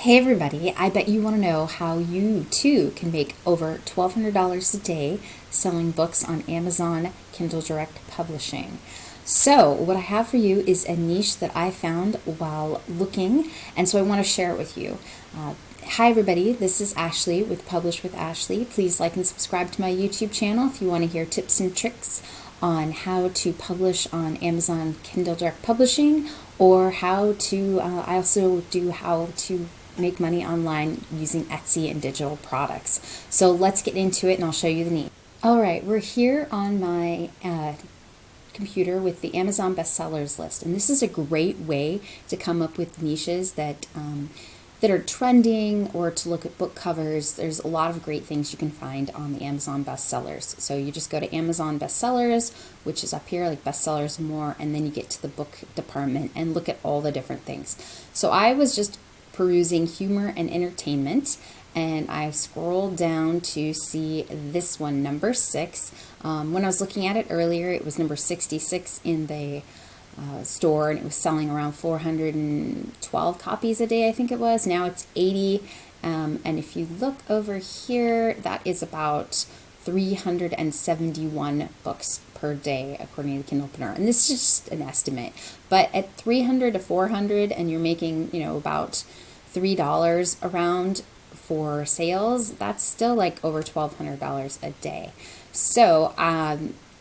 Hey everybody, I bet you want to know how you too can make over $1,200 a day selling books on Amazon Kindle Direct Publishing. So, what I have for you is a niche that I found while looking, and so I want to share it with you. Hi everybody, this is Ashley with Publish with Ashley. Please like and subscribe to my YouTube channel if you want to hear tips and tricks on how to publish on Amazon Kindle Direct Publishing, or how to, I also do how to make money online using Etsy and digital products. So let's get into it and I'll show you the need. All right, we're here on my computer with the Amazon bestsellers list, and this is a great way to come up with niches that are trending, or to look at book covers. There's a lot of great things you can find on the Amazon bestsellers. So you just go to Amazon bestsellers, which is up here, like bestsellers and more, and then you get to the book department and look at all the different things. So I was just perusing humor and entertainment, and I scrolled down to see this one, number 6. When I was looking at it earlier, it was number 66 in the store, and it was selling around 412 copies a day, I think it was. Now it's 80, and if you look over here, that is about 371 books per day according to the Kindlepreneur, and this is just an estimate. But at 300 to 400, and you're making, about $3 around for sales, that's still like over $1,200 a day. So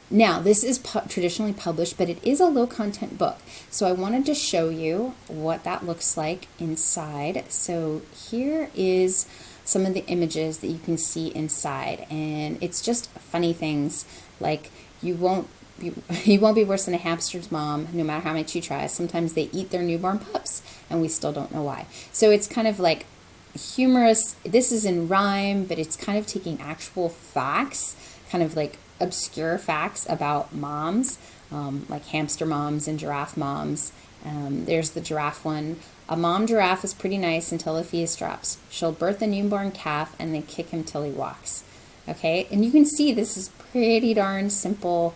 now this is traditionally published, but it is a low content book. So I wanted to show you what that looks like inside. So here is some of the images that you can see inside, and it's just funny things like you won't be worse than a hamster's mom, no matter how much you try. Sometimes they eat their newborn pups, and we still don't know why. So it's kind of like humorous. This is in rhyme, but it's kind of taking actual facts, kind of like obscure facts about moms, like hamster moms and giraffe moms. There's the giraffe one. A mom giraffe is pretty nice until the fetus drops. She'll birth a newborn calf and then kick him till he walks. Okay, and you can see this is pretty darn simple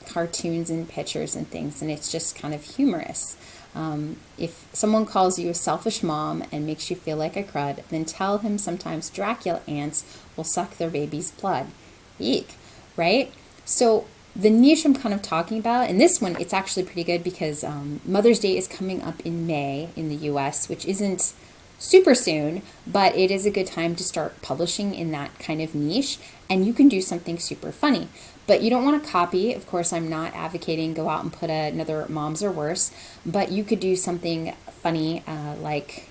cartoons and pictures and things, and it's just kind of humorous. If someone calls you a selfish mom and makes you feel like a crud, then tell him sometimes Dracula ants will suck their baby's blood. Eek, right? So the niche I'm kind of talking about, and this one, it's actually pretty good because Mother's Day is coming up in May in the US, which isn't super soon, but it is a good time to start publishing in that kind of niche, and you can do something super funny. But you don't want to copy. Of course, I'm not advocating go out and put another Moms Are Worse, but you could do something funny, like,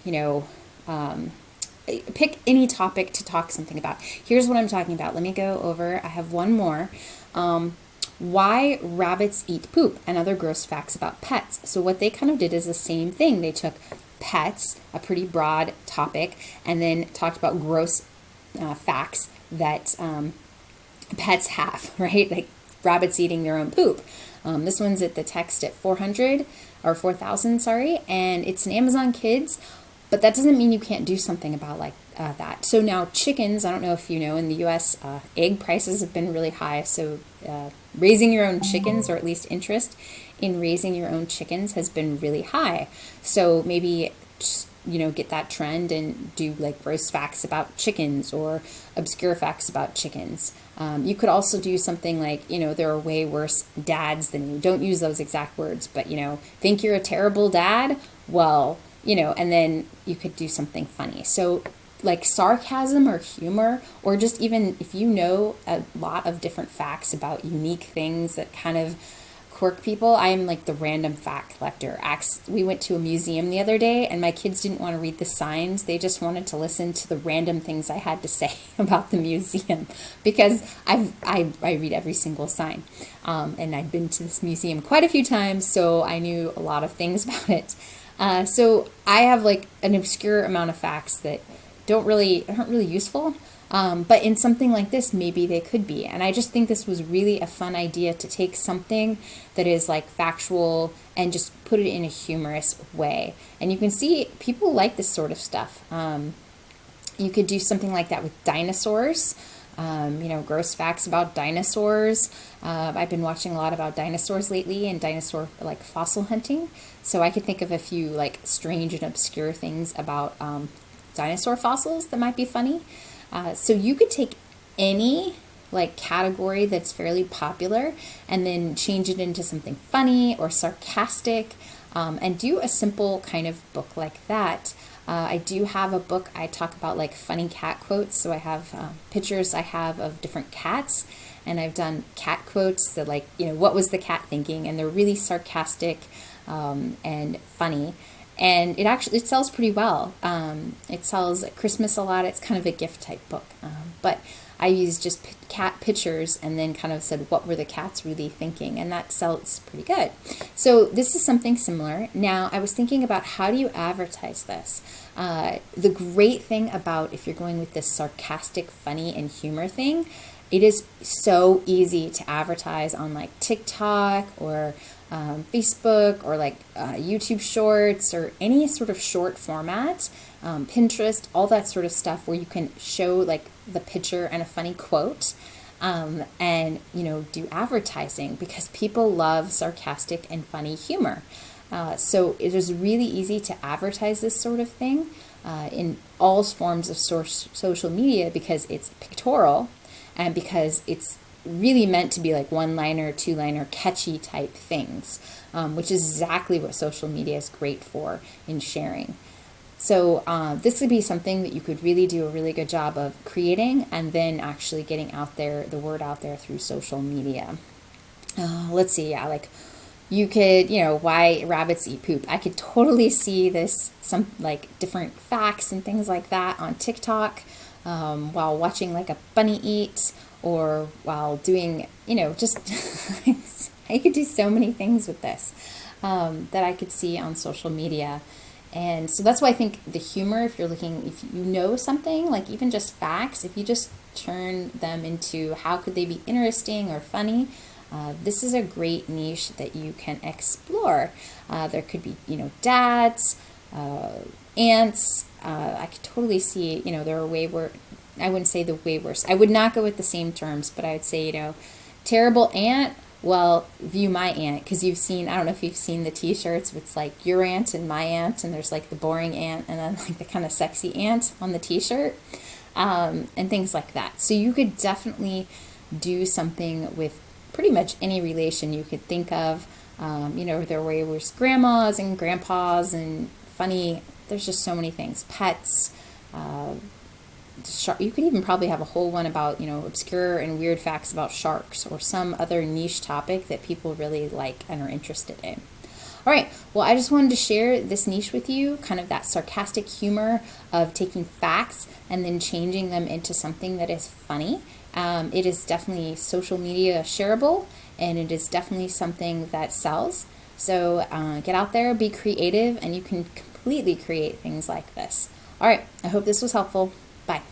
pick any topic to talk something about. Here's what I'm talking about. Let me go over. I have one more. Why rabbits eat poop and other gross facts about pets. So what they kind of did is the same thing. They took pets, a pretty broad topic, and then talked about gross facts that pets have, right? Like rabbits eating their own poop. This one's at the text at 400 or 4,000, sorry, and it's an Amazon Kids, but that doesn't mean you can't do something about like that. So now chickens, I don't know if you know, in the US, egg prices have been really high, so raising your own chickens, or at least interest in raising your own chickens, has been really high. So maybe just, get that trend and do like gross facts about chickens or obscure facts about chickens. You could also do something like, there are way worse dads than you. Don't use those exact words, but, think you're a terrible dad? Well, and then you could do something funny. So like sarcasm or humor, or just even if you know a lot of different facts about unique things that kind of quirk people. I am like the random fact collector. We went to a museum the other day, and my kids didn't want to read the signs. They just wanted to listen to the random things I had to say about the museum, because I read every single sign. And I'd been to this museum quite a few times, so I knew a lot of things about it. So I have like an obscure amount of facts that aren't really useful. But in something like this, maybe they could be. And I just think this was really a fun idea to take something that is like factual and just put it in a humorous way. And you can see people like this sort of stuff. You could do something like that with dinosaurs. Gross facts about dinosaurs. I've been watching a lot about dinosaurs lately and dinosaur like fossil hunting. So I could think of a few like strange and obscure things about dinosaur fossils that might be funny. So you could take any like category that's fairly popular and then change it into something funny or sarcastic, and do a simple kind of book like that. I do have a book I talk about like funny cat quotes. So I have pictures I have of different cats, and I've done cat quotes that like, what was the cat thinking? And they're really sarcastic and funny. And it sells pretty well. It sells at Christmas a lot. It's kind of a gift type book. But I used just cat pictures and then kind of said, what were the cats really thinking? And that sells pretty good. So this is something similar. Now, I was thinking about how do you advertise this? The great thing about if you're going with this sarcastic, funny, and humor thing, it is so easy to advertise on like TikTok or Facebook or like YouTube Shorts or any sort of short format, Pinterest, all that sort of stuff where you can show like the picture and a funny quote, and do advertising because people love sarcastic and funny humor. So it is really easy to advertise this sort of thing in all forms of social media because it's pictorial and because it's really meant to be like one-liner, two-liner, catchy type things, which is exactly what social media is great for in sharing. So this would be something that you could really do a really good job of creating and then actually getting out there, the word out there through social media. Let's see, like you could, why rabbits eat poop. I could totally see this, some like different facts and things like that on TikTok while watching like a bunny eat, or while doing, just, I could do so many things with this that I could see on social media. And so that's why I think the humor, if you know something, like even just facts, if you just turn them into how could they be interesting or funny, this is a great niche that you can explore. There could be, dads, aunts. I could totally see, there are I wouldn't say the way worse. I would not go with the same terms, but I would say, terrible aunt. Well, view my aunt, because I don't know if you've seen the t-shirts, it's like your aunt and my aunt, and there's like the boring aunt and then like the kind of sexy aunt on the t-shirt, and things like that. So you could definitely do something with pretty much any relation you could think of. There were grandmas and grandpas and funny, there's just so many things. Pets, you could even probably have a whole one about, obscure and weird facts about sharks or some other niche topic that people really like and are interested in. All right, well, I just wanted to share this niche with you, kind of that sarcastic humor of taking facts and then changing them into something that is funny. It is definitely social media shareable, and it is definitely something that sells. So get out there, be creative, and you can completely create things like this. All right, I hope this was helpful. Bye.